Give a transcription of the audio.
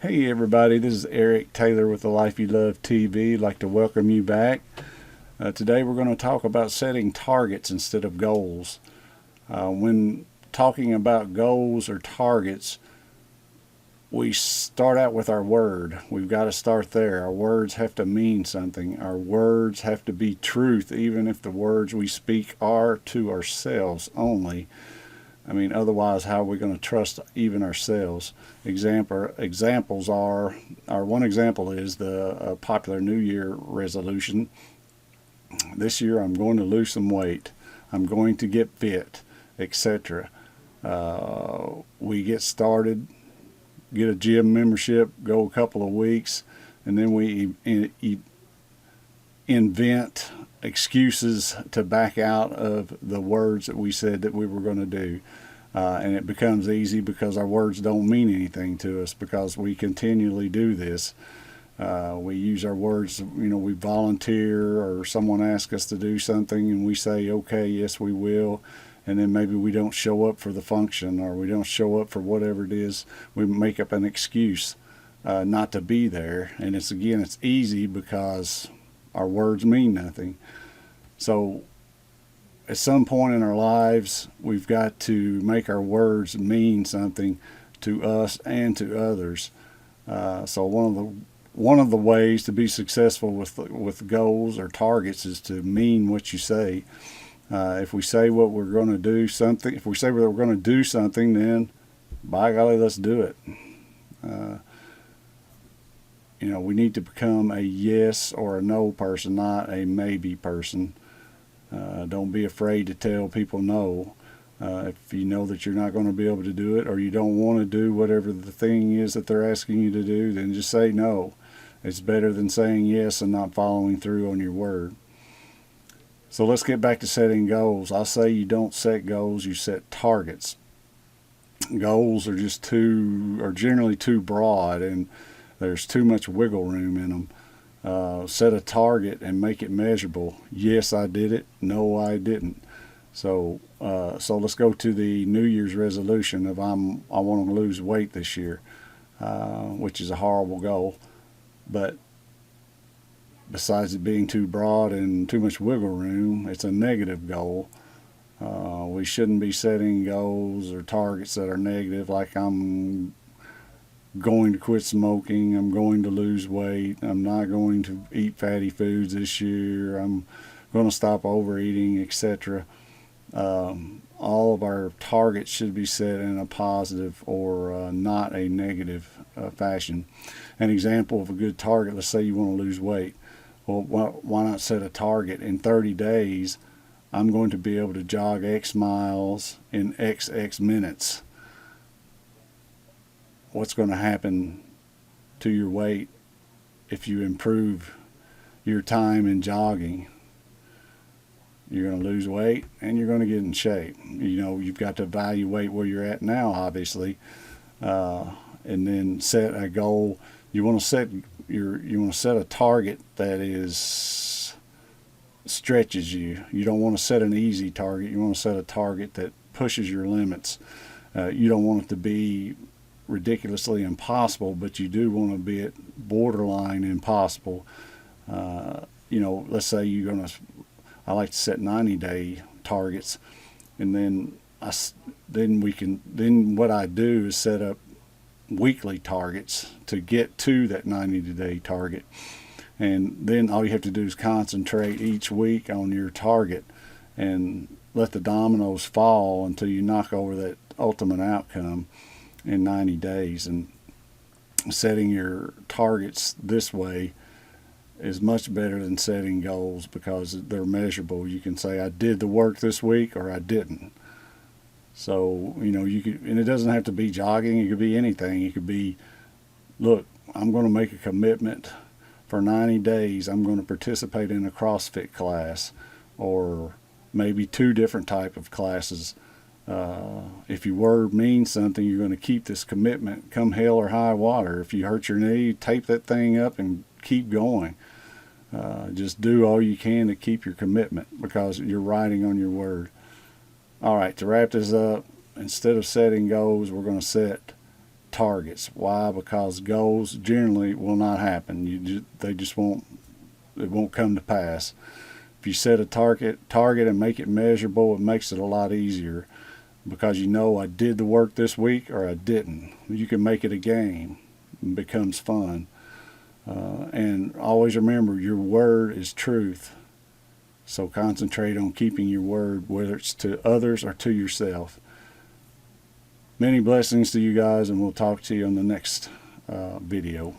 Hey everybody, this is Eric Taylor with The Life You Love TV. I'd like to welcome you back. Today we're going to talk about setting targets instead of goals. When talking about goals or targets, we start out with our word. We've got to start there. Our words have to mean something. Our words have to be truth, even if the words we speak are to ourselves only. Otherwise, how are we going to trust even ourselves? Examples are, or one example is the popular New Year resolution. This year, I'm going to lose some weight. I'm going to get fit, etc. We get started, get a gym membership, go a couple of weeks, and then we invent excuses to back out of the words that we said that we were going to do. And it becomes easy because our words don't mean anything to us because we continually do this. We use our words, we volunteer or someone asks us to do something and we say, okay, yes, we will. And then maybe we don't show up for the function or we don't show up for whatever it is. We make up an excuse not to be there. And it's easy because our words mean nothing. So at some point in our lives, we've got to make our words mean something to us and to others. So one of the ways to be successful with goals or targets is to mean what you say. If we say what we're going to do something, if we say we're going to do something, then by golly, let's do it. We need to become a yes or a no person, not a maybe person. Don't be afraid to tell people no. If you know that you're not going to be able to do it or you don't want to do whatever the thing is that they're asking you to do, then just say no. It's better than saying yes and not following through on your word. So let's get back to setting goals. I say you don't set goals, you set targets. Goals are generally too broad and there's too much wiggle room in them. Set a target and make it measurable. Yes, I did it. No, I didn't. So let's go to the New Year's resolution of I want to lose weight this year, which is a horrible goal. But besides it being too broad and too much wiggle room, it's a negative goal. We shouldn't be setting goals or targets that are negative, like I'm going to quit smoking, I'm going to lose weight, I'm not going to eat fatty foods this year, I'm going to stop overeating, etc. All of our targets should be set in a positive or not a negative fashion. An example of a good target, let's say you want to lose weight. Well, why not set a target in 30 days? I'm going to be able to jog X miles in XX minutes. What's going to happen to your weight if you improve your time in jogging? You're going to lose weight and you're going to get in shape. You've got to evaluate where you're at now, obviously, and then set a goal. You want to set a target that stretches you. You don't want to set an easy target. You want to set a target that pushes your limits. You don't want it to be ridiculously impossible, but you do want to be at borderline impossible. Let's say I like to set 90-day targets, and then what I do is set up weekly targets to get to that 90-day target. And then all you have to do is concentrate each week on your target and let the dominoes fall until you knock over that ultimate outcome in 90 days. And setting your targets this way is much better than setting goals because they're measurable. You can say, I did the work this week or I didn't. So, and it doesn't have to be jogging. It could be anything. It could be, look, I'm going to make a commitment for 90 days. I'm going to participate in a CrossFit class or maybe 2 different type of classes. If your word means something, you're going to keep this commitment come hell or high water. If you hurt your knee, tape that thing up and keep going. Just do all you can to keep your commitment because you're riding on your word. All right, to wrap this up, instead of setting goals, we're going to set targets. Why? Because goals generally will not happen. They just won't. It won't come to pass. If you set a target and make it measurable, it makes it a lot easier, because you know, I did the work this week or I didn't. You can make it a game. It becomes fun. And always remember, your word is truth. So concentrate on keeping your word, whether it's to others or to yourself. Many blessings to you guys, and we'll talk to you on the next video.